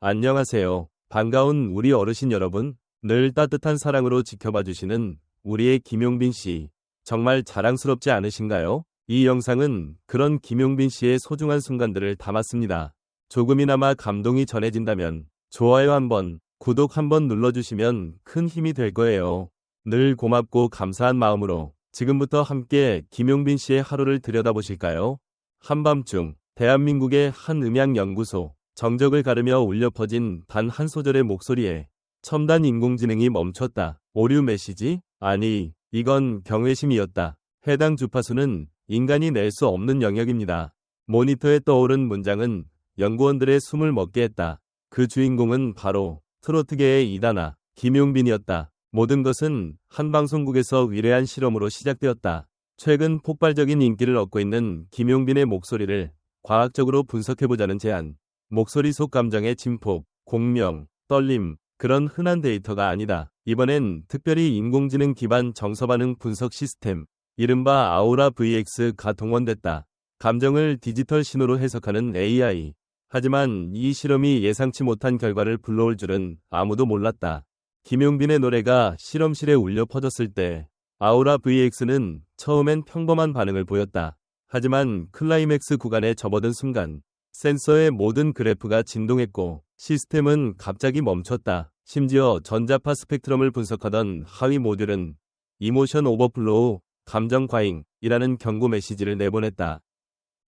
안녕하세요. 반가운 우리 어르신 여러분. 늘 따뜻한 사랑으로 지켜봐 주시는 우리의 김용빈 씨. 정말 자랑스럽지 않으신가요? 이 영상은 그런 김용빈 씨의 소중한 순간들을 담았습니다. 조금이나마 감동이 전해진다면 좋아요 한번, 구독 한번 눌러주시면 큰 힘이 될 거예요. 늘 고맙고 감사한 마음으로 지금부터 함께 김용빈 씨의 하루를 들여다보실까요? 한밤중 대한민국의 한 음향연구소 정적을 가르며 울려 퍼진 단 한 소절의 목소리에 첨단 인공지능이 멈췄다. 오류 메시지? 아니, 이건 경외심이었다. 해당 주파수는 인간이 낼 수 없는 영역입니다. 모니터에 떠오른 문장은 연구원들의 숨을 먹게 했다. 그 주인공은 바로 트로트계의 이단아, 김용빈이었다. 모든 것은 한 방송국에서 위대한 실험으로 시작되었다. 최근 폭발적인 인기를 얻고 있는 김용빈의 목소리를 과학적으로 분석해보자는 제안. 목소리 속 감정의 진폭, 공명, 떨림, 그런 흔한 데이터가 아니다. 이번엔 특별히 인공지능 기반 정서반응 분석 시스템, 이른바 아우라 VX가 동원됐다. 감정을 디지털 신호로 해석하는 AI. 하지만 이 실험이 예상치 못한 결과를 불러올 줄은 아무도 몰랐다. 김용빈의 노래가 실험실에 울려 퍼졌을 때 아우라 VX는 처음엔 평범한 반응을 보였다. 하지만 클라이맥스 구간에 접어든 순간 센서의 모든 그래프가 진동했고 시스템은 갑자기 멈췄다. 심지어 전자파 스펙트럼을 분석하던 하위 모듈은 이모션 오버플로우, 감정 과잉이라는 경고 메시지를 내보냈다.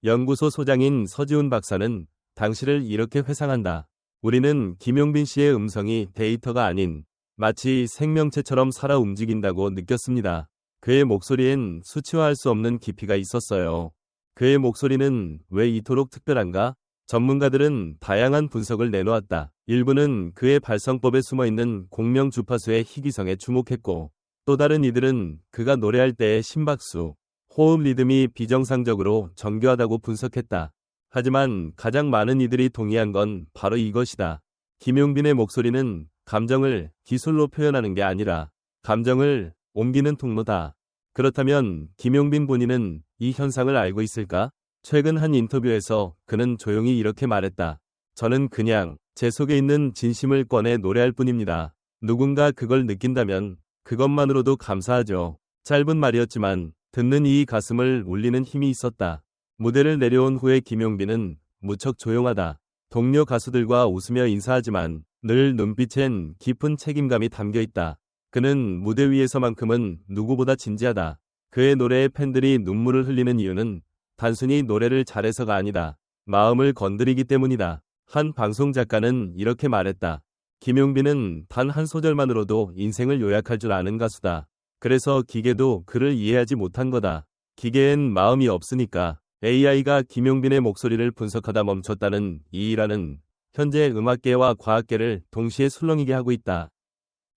연구소 소장인 서지훈 박사는 당시를 이렇게 회상한다. 우리는 김용빈 씨의 음성이 데이터가 아닌 마치 생명체처럼 살아 움직인다고 느꼈습니다. 그의 목소리엔 수치화할 수 없는 깊이가 있었어요. 그의 목소리는 왜 이토록 특별한가? 전문가들은 다양한 분석을 내놓았다. 일부는 그의 발성법에 숨어있는 공명 주파수의 희귀성에 주목했고, 또 다른 이들은 그가 노래할 때의 심박수, 호흡 리듬이 비정상적으로 정교하다고 분석했다. 하지만 가장 많은 이들이 동의한 건 바로 이것이다. 김용빈의 목소리는 감정을 기술로 표현하는 게 아니라 감정을 옮기는 통로다. 그렇다면 김용빈 본인은 이 현상을 알고 있을까? 최근 한 인터뷰에서 그는 조용히 이렇게 말했다. 저는 그냥 제 속에 있는 진심을 꺼내 노래할 뿐입니다. 누군가 그걸 느낀다면 그것만으로도 감사하죠. 짧은 말이었지만 듣는 이 가슴을 울리는 힘이 있었다. 무대를 내려온 후에 김용빈은 무척 조용하다. 동료 가수들과 웃으며 인사하지만 늘 눈빛엔 깊은 책임감이 담겨있다. 그는 무대 위에서만큼은 누구보다 진지하다. 그의 노래에 팬들이 눈물을 흘리는 이유는 단순히 노래를 잘해서가 아니다. 마음을 건드리기 때문이다. 한 방송 작가는 이렇게 말했다. 김용빈은 단 한 소절만으로도 인생을 요약할 줄 아는 가수다. 그래서 기계도 그를 이해하지 못한 거다. 기계엔 마음이 없으니까. AI가 김용빈의 목소리를 분석하다 멈췄다는 이 일화는 현재 음악계와 과학계를 동시에 술렁이게 하고 있다.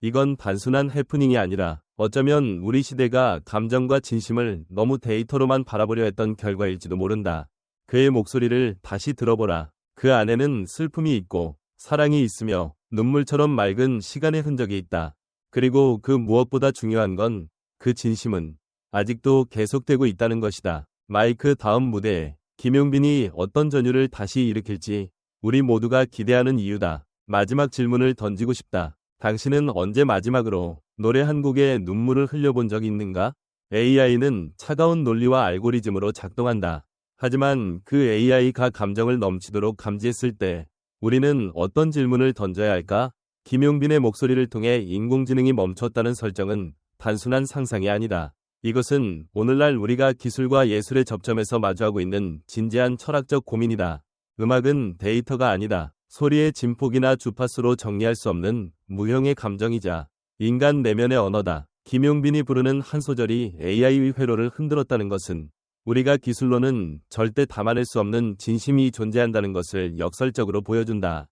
이건 단순한 해프닝이 아니라 어쩌면 우리 시대가 감정과 진심을 너무 데이터로만 바라보려 했던 결과일지도 모른다. 그의 목소리를 다시 들어보라. 그 안에는 슬픔이 있고 사랑이 있으며 눈물처럼 맑은 시간의 흔적이 있다. 그리고 그 무엇보다 중요한 건 그 진심은 아직도 계속되고 있다는 것이다. 마이크 다음 무대에 김용빈이 어떤 전율을 다시 일으킬지 우리 모두가 기대하는 이유다. 마지막 질문을 던지고 싶다. 당신은 언제 마지막으로 노래 한 곡에 눈물을 흘려본 적이 있는가? AI는 차가운 논리와 알고리즘으로 작동한다. 하지만 그 AI가 감정을 넘치도록 감지했을 때 우리는 어떤 질문을 던져야 할까? 김용빈의 목소리를 통해 인공지능이 멈췄다는 설정은 단순한 상상이 아니다. 이것은 오늘날 우리가 기술과 예술의 접점에서 마주하고 있는 진지한 철학적 고민이다. 음악은 데이터가 아니다. 소리의 진폭이나 주파수로 정리할 수 없는 무형의 감정이자 인간 내면의 언어다. 김용빈이 부르는 한 소절이 AI의 회로를 흔들었다는 것은 우리가 기술로는 절대 담아낼 수 없는 진심이 존재한다는 것을 역설적으로 보여준다.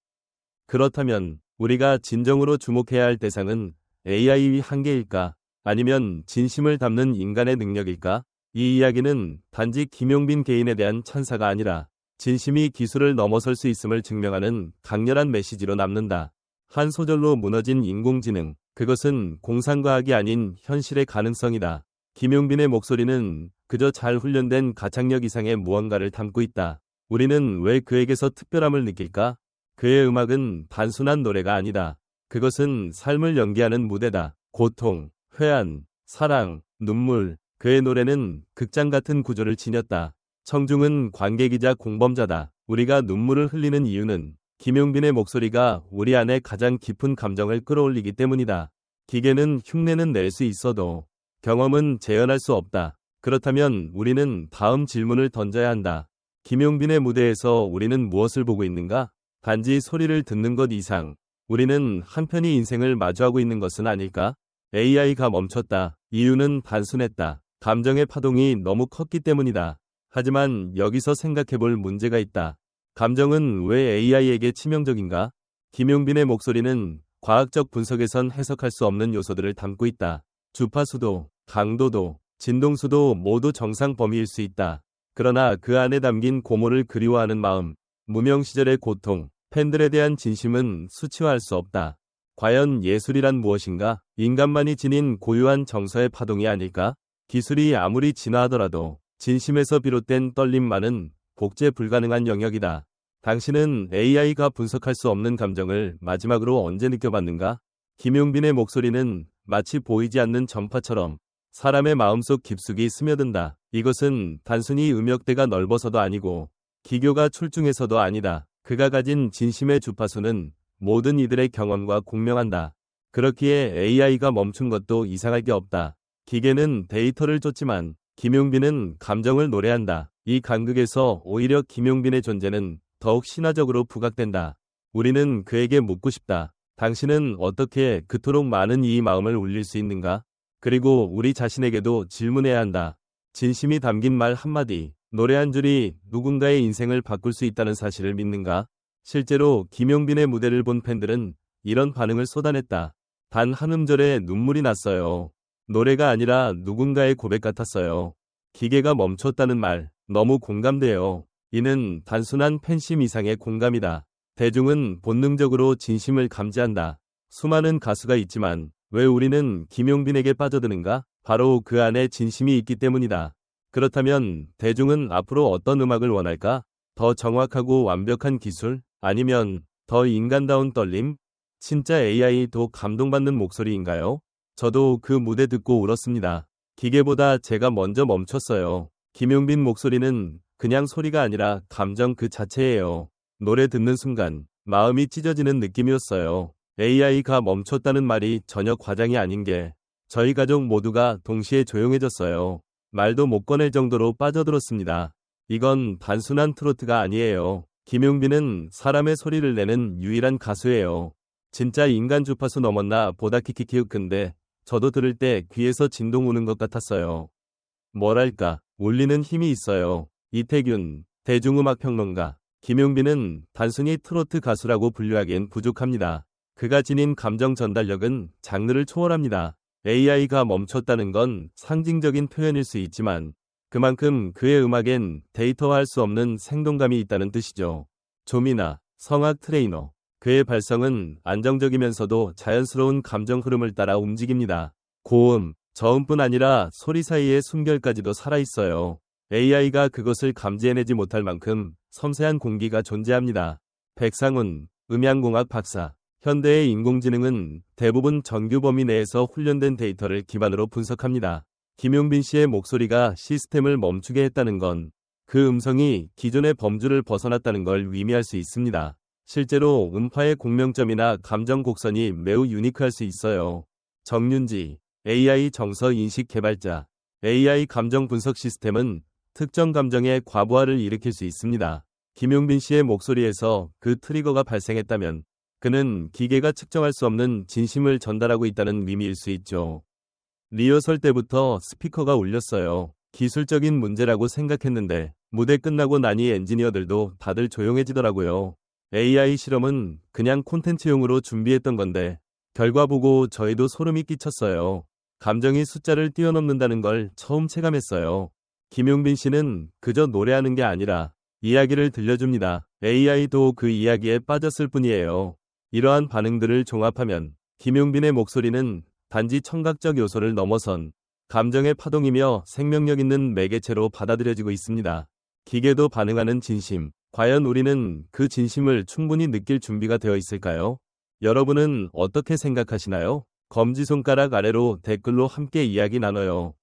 그렇다면 우리가 진정으로 주목해야 할 대상은 AI의 한계일까? 아니면 진심을 담는 인간의 능력일까? 이 이야기는 단지 김용빈 개인에 대한 찬사가 아니라 진심이 기술을 넘어설 수 있음을 증명하는 강렬한 메시지로 남는다. 한 소절로 무너진 인공지능, 그것은 공상과학이 아닌 현실의 가능성이다. 김용빈의 목소리는 그저 잘 훈련된 가창력 이상의 무언가를 담고 있다. 우리는 왜 그에게서 특별함을 느낄까? 그의 음악은 단순한 노래가 아니다. 그것은 삶을 연기하는 무대다. 고통, 회한, 사랑, 눈물. 그의 노래는 극장 같은 구조를 지녔다. 청중은 관객이자 공범자다. 우리가 눈물을 흘리는 이유는 김용빈의 목소리가 우리 안에 가장 깊은 감정을 끌어올리기 때문이다. 기계는 흉내는 낼 수 있어도 경험은 재현할 수 없다. 그렇다면 우리는 다음 질문을 던져야 한다. 김용빈의 무대에서 우리는 무엇을 보고 있는가? 단지 소리를 듣는 것 이상 우리는 한편의 인생을 마주하고 있는 것은 아닐까? AI가 멈췄다. 이유는 단순했다. 감정의 파동이 너무 컸기 때문이다. 하지만 여기서 생각해볼 문제가 있다. 감정은 왜 AI에게 치명적인가? 김용빈의 목소리는 과학적 분석에선 해석할 수 없는 요소들을 담고 있다. 주파수도, 강도도, 진동수도 모두 정상 범위일 수 있다. 그러나 그 안에 담긴 고모를 그리워하는 마음, 무명 시절의 고통, 팬들에 대한 진심은 수치화할 수 없다. 과연 예술이란 무엇인가? 인간만이 지닌 고유한 정서의 파동이 아닐까? 기술이 아무리 진화하더라도 진심에서 비롯된 떨림만은 복제 불가능한 영역이다. 당신은 AI가 분석할 수 없는 감정을 마지막으로 언제 느껴봤는가? 김용빈의 목소리는 마치 보이지 않는 전파처럼 사람의 마음속 깊숙이 스며든다. 이것은 단순히 음역대가 넓어서도 아니고 기교가 출중해서도 아니다. 그가 가진 진심의 주파수는 모든 이들의 경험과 공명한다. 그렇기에 AI가 멈춘 것도 이상할 게 없다. 기계는 데이터를 쫓지만 김용빈은 감정을 노래한다. 이 간극에서 오히려 김용빈의 존재는 더욱 신화적으로 부각된다. 우리는 그에게 묻고 싶다. 당신은 어떻게 그토록 많은 이 마음을 울릴 수 있는가? 그리고 우리 자신에게도 질문해야 한다. 진심이 담긴 말 한마디, 노래 한 줄이 누군가의 인생을 바꿀 수 있다는 사실을 믿는가? 실제로 김용빈의 무대를 본 팬들은 이런 반응을 쏟아냈다. 단 한 음절에 눈물이 났어요. 노래가 아니라 누군가의 고백 같았어요. 기계가 멈췄다는 말, 너무 공감돼요. 이는 단순한 팬심 이상의 공감이다. 대중은 본능적으로 진심을 감지한다. 수많은 가수가 있지만 왜 우리는 김용빈에게 빠져드는가? 바로 그 안에 진심이 있기 때문이다. 그렇다면 대중은 앞으로 어떤 음악을 원할까? 더 정확하고 완벽한 기술? 아니면 더 인간다운 떨림? 진짜 AI도 감동받는 목소리인가요? 저도 그 무대 듣고 울었습니다. 기계보다 제가 먼저 멈췄어요. 김용빈 목소리는 그냥 소리가 아니라 감정 그 자체예요. 노래 듣는 순간 마음이 찢어지는 느낌이었어요. AI가 멈췄다는 말이 전혀 과장이 아닌 게 저희 가족 모두가 동시에 조용해졌어요. 말도 못 꺼낼 정도로 빠져들었습니다. 이건 단순한 트로트가 아니에요. 김용빈은 사람의 소리를 내는 유일한 가수예요. 진짜 인간 주파수 넘었나 보다 키키키윽. 근데 저도 들을 때 귀에서 진동 오는 것 같았어요. 뭐랄까, 울리는 힘이 있어요. 이태균, 대중음악 평론가. 김용빈은 단순히 트로트 가수라고 분류하기엔 부족합니다. 그가 지닌 감정 전달력은 장르를 초월합니다. AI가 멈췄다는 건 상징적인 표현일 수 있지만 그만큼 그의 음악엔 데이터화할 수 없는 생동감이 있다는 뜻이죠. 조미나, 성악 트레이너. 그의 발성은 안정적이면서도 자연스러운 감정 흐름을 따라 움직입니다. 고음, 저음뿐 아니라 소리 사이의 숨결까지도 살아있어요. AI가 그것을 감지해내지 못할 만큼 섬세한 공기가 존재합니다. 백상훈, 음향공학 박사. 현대의 인공지능은 대부분 정규 범위 내에서 훈련된 데이터를 기반으로 분석합니다. 김용빈 씨의 목소리가 시스템을 멈추게 했다는 건 그 음성이 기존의 범주를 벗어났다는 걸 의미할 수 있습니다. 실제로 음파의 공명점이나 감정 곡선이 매우 유니크할 수 있어요. 정윤지, AI 정서 인식 개발자. AI 감정 분석 시스템은 특정 감정의 과부하를 일으킬 수 있습니다. 김용빈 씨의 목소리에서 그 트리거가 발생했다면 그는 기계가 측정할 수 없는 진심을 전달하고 있다는 의미일 수 있죠. 리허설 때부터 스피커가 울렸어요. 기술적인 문제라고 생각했는데 무대 끝나고 나니 엔지니어들도 다들 조용해지더라고요. AI 실험은 그냥 콘텐츠용으로 준비했던 건데 결과 보고 저희도 소름이 끼쳤어요. 감정이 숫자를 뛰어넘는다는 걸 처음 체감했어요. 김용빈 씨는 그저 노래하는 게 아니라 이야기를 들려줍니다. AI도 그 이야기에 빠졌을 뿐이에요. 이러한 반응들을 종합하면 김용빈의 목소리는 단지 청각적 요소를 넘어선 감정의 파동이며 생명력 있는 매개체로 받아들여지고 있습니다. 기계도 반응하는 진심, 과연 우리는 그 진심을 충분히 느낄 준비가 되어 있을까요? 여러분은 어떻게 생각하시나요? 검지손가락 아래로 댓글로 함께 이야기 나눠요.